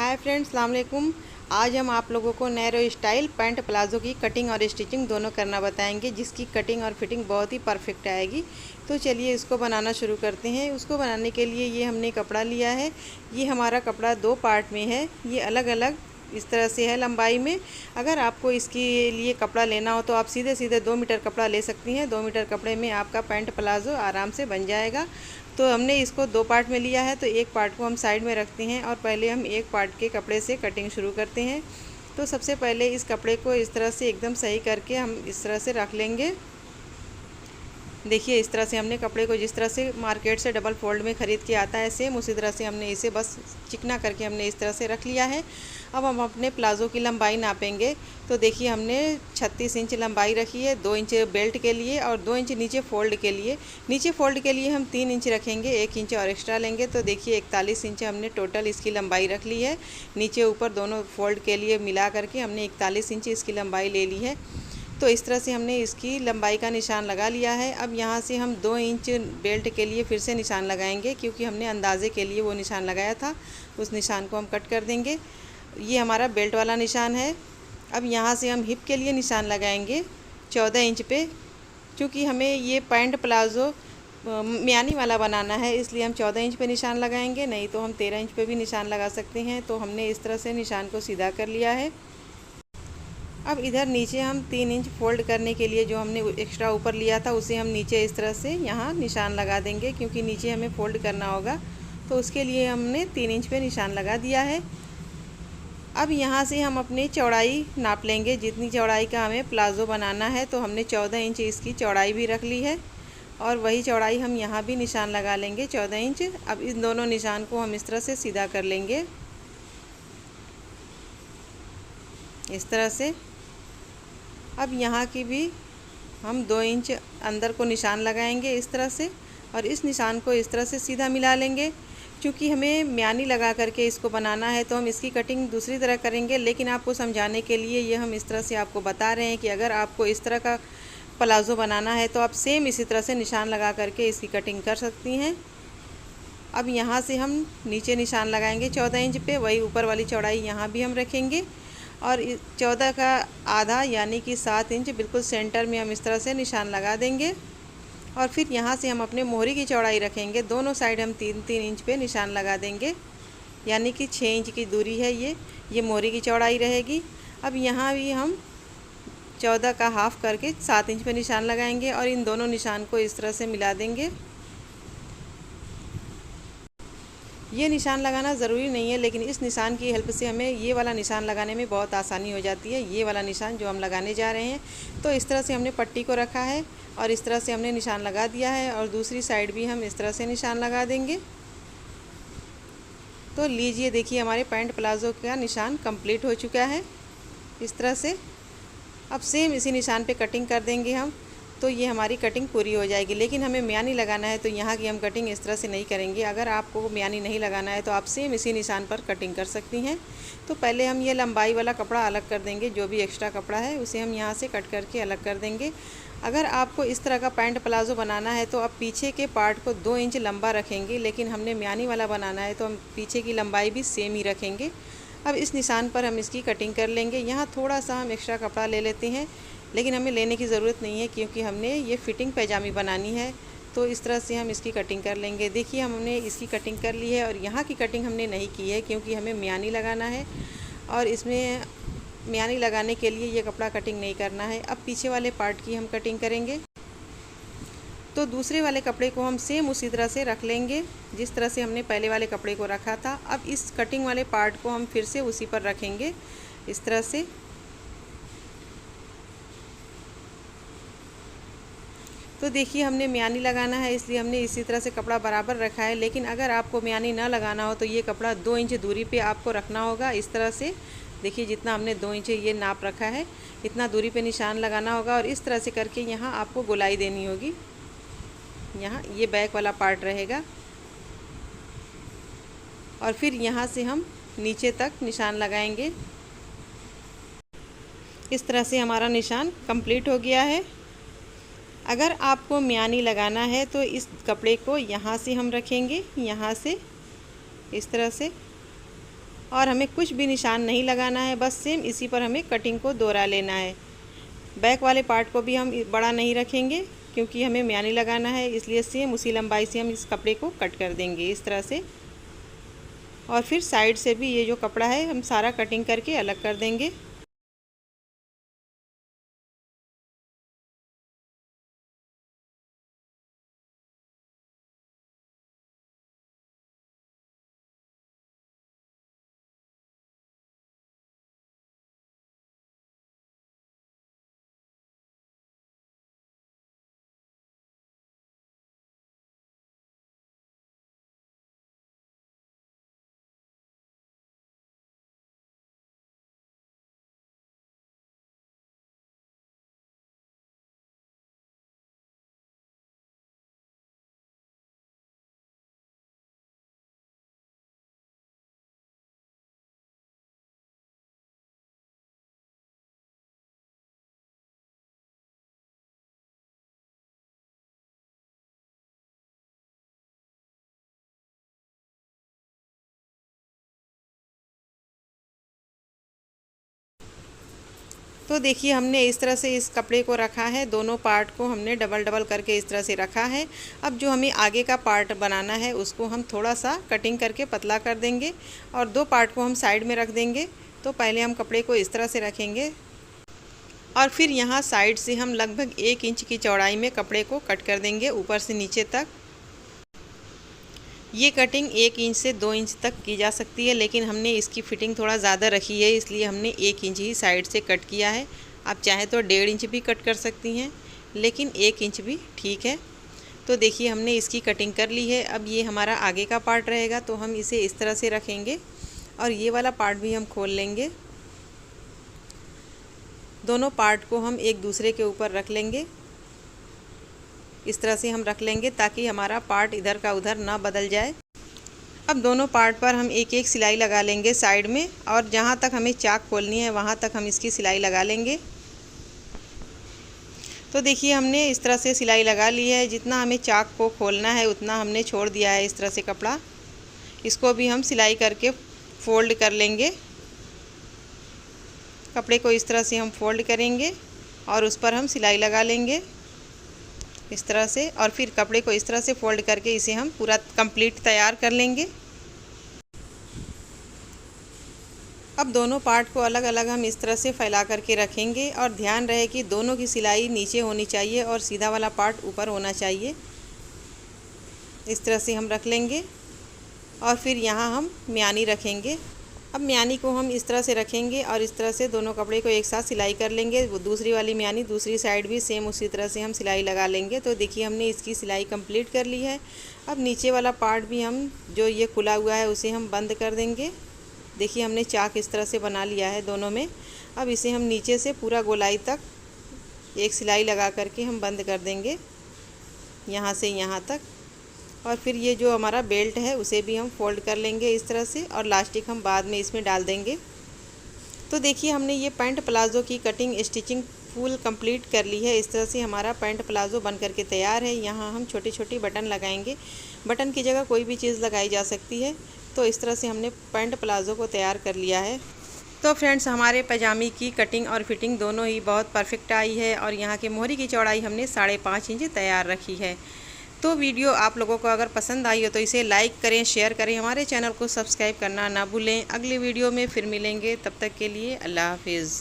Hi friends, अस्सलाम वालेकुम। आज हम आप लोगों को नैरो स्टाइल पैंट प्लाज़ो की कटिंग और स्टिचिंग दोनों करना बताएंगे, जिसकी कटिंग और फिटिंग बहुत ही परफेक्ट आएगी। तो चलिए इसको बनाना शुरू करते हैं। उसको बनाने के लिए ये हमने कपड़ा लिया है। ये हमारा कपड़ा दो पार्ट में है। ये अलग अलग इस तरह से है लंबाई में। अगर आपको इसके लिए कपड़ा लेना हो तो आप सीधे सीधे 2 मीटर कपड़ा ले सकती हैं। 2 मीटर कपड़े में आपका पैंट प्लाज़ो आराम से बन जाएगा। तो हमने इसको दो पार्ट में लिया है, तो एक पार्ट को हम साइड में रखते हैं और पहले हम एक पार्ट के कपड़े से कटिंग शुरू करते हैं। तो सबसे पहले इस कपड़े को इस तरह से एकदम सही करके हम इस तरह से रख लेंगे। देखिए, इस तरह से हमने कपड़े को जिस तरह से मार्केट से डबल फोल्ड में ख़रीद के आता है, सेम उसी तरह से हमने इसे बस चिकना करके हमने इस तरह से रख लिया है। अब हम अपने प्लाज़ो की लंबाई नापेंगे। तो देखिए, हमने 36 इंच लंबाई रखी है, 2 इंच बेल्ट के लिए और 2 इंच नीचे फ़ोल्ड के लिए। नीचे फ़ोल्ड के लिए हम 3 इंच रखेंगे, 1 इंच और एक्स्ट्रा लेंगे। तो देखिए 41 इंच हमने टोटल इसकी लंबाई रख ली है। नीचे ऊपर दोनों फ़ोल्ड के लिए मिला करके हमने 41 इंच इसकी लंबाई ले ली है। तो इस तरह से हमने इसकी लंबाई का निशान लगा लिया है। अब यहाँ से हम 2 इंच बेल्ट के लिए फिर से निशान लगाएंगे, क्योंकि हमने अंदाज़े के लिए वो निशान लगाया था। उस निशान को हम कट कर देंगे। ये हमारा बेल्ट वाला निशान है। अब यहाँ से हम हिप के लिए निशान लगाएंगे 14 इंच पे। क्योंकि हमें ये पैंट प्लाज़ो म्यानी वाला बनाना है, इसलिए हम 14 इंच पे निशान लगाएंगे, नहीं तो हम 13 इंच पे भी निशान लगा सकते हैं। तो हमने इस तरह से निशान को सीधा कर लिया है। अब इधर नीचे हम 3 इंच फ़ोल्ड करने के लिए जो हमने एक्स्ट्रा ऊपर लिया था, उसे हम नीचे इस तरह से यहाँ निशान लगा देंगे, क्योंकि नीचे हमें फ़ोल्ड करना होगा। तो उसके लिए हमने 3 इंच पे निशान लगा दिया है। अब यहाँ से हम अपनी चौड़ाई नाप लेंगे, जितनी चौड़ाई का हमें प्लाज़ो बनाना है। तो हमने 14 इंच इसकी चौड़ाई भी रख ली है और वही चौड़ाई हम यहाँ भी निशान लगा लेंगे 14 इंच। अब इन दोनों निशान को हम इस तरह से सीधा कर लेंगे, इस तरह से। अब यहाँ की भी हम 2 इंच अंदर को निशान लगाएंगे इस तरह से, और इस निशान को इस तरह से सीधा मिला लेंगे। क्योंकि हमें म्यानी लगा करके इसको बनाना है, तो हम इसकी कटिंग दूसरी तरह करेंगे, लेकिन आपको समझाने के लिए ये हम इस तरह से आपको बता रहे हैं कि अगर आपको इस तरह का प्लाज़ो बनाना है तो आप सेम इसी तरह से निशान लगा करके इसकी कटिंग कर सकती हैं। अब यहाँ से हम नीचे निशान लगाएंगे 14 इंच पे, वही ऊपर वाली चौड़ाई यहाँ भी हम रखेंगे और 14 का आधा यानी कि 7 इंच बिल्कुल सेंटर में हम इस तरह से निशान लगा देंगे। और फिर यहाँ से हम अपने मोहरी की चौड़ाई रखेंगे। दोनों साइड हम 3-3 इंच पे निशान लगा देंगे, यानी कि 6 इंच की दूरी है ये मोहरी की चौड़ाई रहेगी। अब यहाँ भी हम 14 का हाफ़ करके 7 इंच पे निशान लगाएंगे और इन दोनों निशान को इस तरह से मिला देंगे। ये निशान लगाना ज़रूरी नहीं है, लेकिन इस निशान की हेल्प से हमें ये वाला निशान लगाने में बहुत आसानी हो जाती है। ये वाला निशान जो हम लगाने जा रहे हैं, तो इस तरह से हमने पट्टी को रखा है और इस तरह से हमने निशान लगा दिया है, और दूसरी साइड भी हम इस तरह से निशान लगा देंगे। तो लीजिए, देखिए हमारे पैंट प्लाज़ो का निशान कंप्लीट हो चुका है इस तरह से। अब सेम इसी निशान पे कटिंग कर देंगे हम, तो ये हमारी कटिंग पूरी हो जाएगी। लेकिन हमें म्यानी लगाना है, तो यहाँ की हम कटिंग इस तरह से नहीं करेंगे। अगर आपको म्यानी नहीं लगाना है तो आप सेम इसी निशान पर कटिंग कर सकती हैं। तो पहले हम ये लंबाई वाला कपड़ा अलग कर देंगे, जो भी एक्स्ट्रा कपड़ा है उसे हम यहाँ से कट करके अलग कर देंगे। अगर आपको इस तरह का पैंट प्लाज़ो बनाना है तो आप पीछे के पार्ट को 2 इंच लंबा रखेंगे, लेकिन हमने म्यानी वाला बनाना है तो हम पीछे की लंबाई भी सेम ही रखेंगे। अब इस निशान पर हम इसकी कटिंग कर लेंगे। यहाँ थोड़ा सा हम एक्स्ट्रा कपड़ा ले लेते हैं, लेकिन हमें लेने की ज़रूरत नहीं है, क्योंकि हमने ये फ़िटिंग पैजामी बनानी है। तो इस तरह से हम इसकी कटिंग कर लेंगे। देखिए, हमने इसकी कटिंग कर ली है और यहाँ की कटिंग हमने नहीं की है, क्योंकि हमें म्यानी लगाना है और इसमें म्यानी लगाने के लिए ये कपड़ा कटिंग नहीं करना है। अब पीछे वाले पार्ट की हम कटिंग करेंगे। तो दूसरे वाले कपड़े को हम सेम उसी तरह से रख लेंगे, जिस तरह से हमने पहले वाले कपड़े को रखा था। अब इस कटिंग वाले पार्ट को हम फिर से उसी पर रखेंगे इस तरह से। तो देखिए, हमने म्यानी लगाना है, इसलिए हमने इसी तरह से कपड़ा बराबर रखा है। लेकिन अगर आपको म्यानी ना लगाना हो तो ये कपड़ा 2 इंच दूरी पे आपको रखना होगा इस तरह से। देखिए, जितना हमने 2 इंच ये नाप रखा है, इतना दूरी पे निशान लगाना होगा और इस तरह से करके यहाँ आपको गोलाई देनी होगी। यहाँ ये बैक वाला पार्ट रहेगा और फिर यहाँ से हम नीचे तक निशान लगाएंगे। इस तरह से हमारा निशान कंप्लीट हो गया है। अगर आपको म्यानी लगाना है तो इस कपड़े को यहाँ से हम रखेंगे, यहाँ से इस तरह से, और हमें कुछ भी निशान नहीं लगाना है, बस सेम इसी पर हमें कटिंग को दोहरा लेना है। बैक वाले पार्ट को भी हम बड़ा नहीं रखेंगे क्योंकि हमें म्यानी लगाना है, इसलिए सेम उसी लंबाई से हम इस कपड़े को कट कर देंगे इस तरह से। और फिर साइड से भी ये जो कपड़ा है हम सारा कटिंग करके अलग कर देंगे। तो देखिए हमने इस तरह से इस कपड़े को रखा है, दोनों पार्ट को हमने डबल डबल करके इस तरह से रखा है। अब जो हमें आगे का पार्ट बनाना है उसको हम थोड़ा सा कटिंग करके पतला कर देंगे और दो पार्ट को हम साइड में रख देंगे। तो पहले हम कपड़े को इस तरह से रखेंगे और फिर यहाँ साइड से हम लगभग 1 इंच की चौड़ाई में कपड़े को कट कर देंगे ऊपर से नीचे तक। ये कटिंग 1 इंच से 2 इंच तक की जा सकती है, लेकिन हमने इसकी फ़िटिंग थोड़ा ज़्यादा रखी है इसलिए हमने 1 इंच ही साइड से कट किया है। आप चाहें तो 1.5 इंच भी कट कर सकती हैं, लेकिन 1 इंच भी ठीक है। तो देखिए हमने इसकी कटिंग कर ली है। अब ये हमारा आगे का पार्ट रहेगा तो हम इसे इस तरह से रखेंगे और ये वाला पार्ट भी हम खोल लेंगे। दोनों पार्ट को हम एक दूसरे के ऊपर रख लेंगे, इस तरह से हम रख लेंगे ताकि हमारा पार्ट इधर का उधर ना बदल जाए। अब दोनों पार्ट पर हम एक एक सिलाई लगा लेंगे साइड में, और जहाँ तक हमें चाक खोलनी है वहाँ तक हम इसकी सिलाई लगा लेंगे। तो देखिए हमने इस तरह से सिलाई लगा ली है। जितना हमें चाक को खोलना है उतना हमने छोड़ दिया है इस तरह से कपड़ा। इसको भी हम सिलाई करके फोल्ड कर लेंगे। कपड़े को इस तरह से हम फोल्ड करेंगे और उस पर हम सिलाई लगा लेंगे इस तरह से, और फिर कपड़े को इस तरह से फोल्ड करके इसे हम पूरा कंप्लीट तैयार कर लेंगे। अब दोनों पार्ट को अलग अलग हम इस तरह से फैला करके रखेंगे और ध्यान रहे कि दोनों की सिलाई नीचे होनी चाहिए और सीधा वाला पार्ट ऊपर होना चाहिए। इस तरह से हम रख लेंगे और फिर यहाँ हम म्यानी रखेंगे। अब म्यानी को हम इस तरह से रखेंगे और इस तरह से दोनों कपड़े को एक साथ सिलाई कर लेंगे। वो दूसरी वाली म्यानी दूसरी साइड भी सेम उसी तरह से हम सिलाई लगा लेंगे। तो देखिए हमने इसकी सिलाई कंप्लीट कर ली है। अब नीचे वाला पार्ट भी हम जो ये खुला हुआ है उसे हम बंद कर देंगे। देखिए हमने चाक इस तरह से बना लिया है दोनों में। अब इसे हम नीचे से पूरा गोलाई तक एक सिलाई लगा करके हम बंद कर देंगे, यहाँ से यहाँ तक। और फिर ये जो हमारा बेल्ट है उसे भी हम फोल्ड कर लेंगे इस तरह से, और लास्टिक हम बाद में इसमें डाल देंगे। तो देखिए हमने ये पैंट प्लाज़ो की कटिंग स्टिचिंग फुल कंप्लीट कर ली है। इस तरह से हमारा पैंट प्लाज़ो बन करके तैयार है। यहाँ हम छोटी छोटी बटन लगाएंगे, बटन की जगह कोई भी चीज़ लगाई जा सकती है। तो इस तरह से हमने पैंट प्लाज़ो को तैयार कर लिया है। तो फ्रेंड्स हमारे पैजामे की कटिंग और फिटिंग दोनों ही बहुत परफेक्ट आई है, और यहाँ के मोहरी की चौड़ाई हमने 5.5 इंच तैयार रखी है। तो वीडियो आप लोगों को अगर पसंद आई हो तो इसे लाइक करें, शेयर करें, हमारे चैनल को सब्सक्राइब करना ना भूलें। अगली वीडियो में फिर मिलेंगे, तब तक के लिए अल्लाह हाफिज़।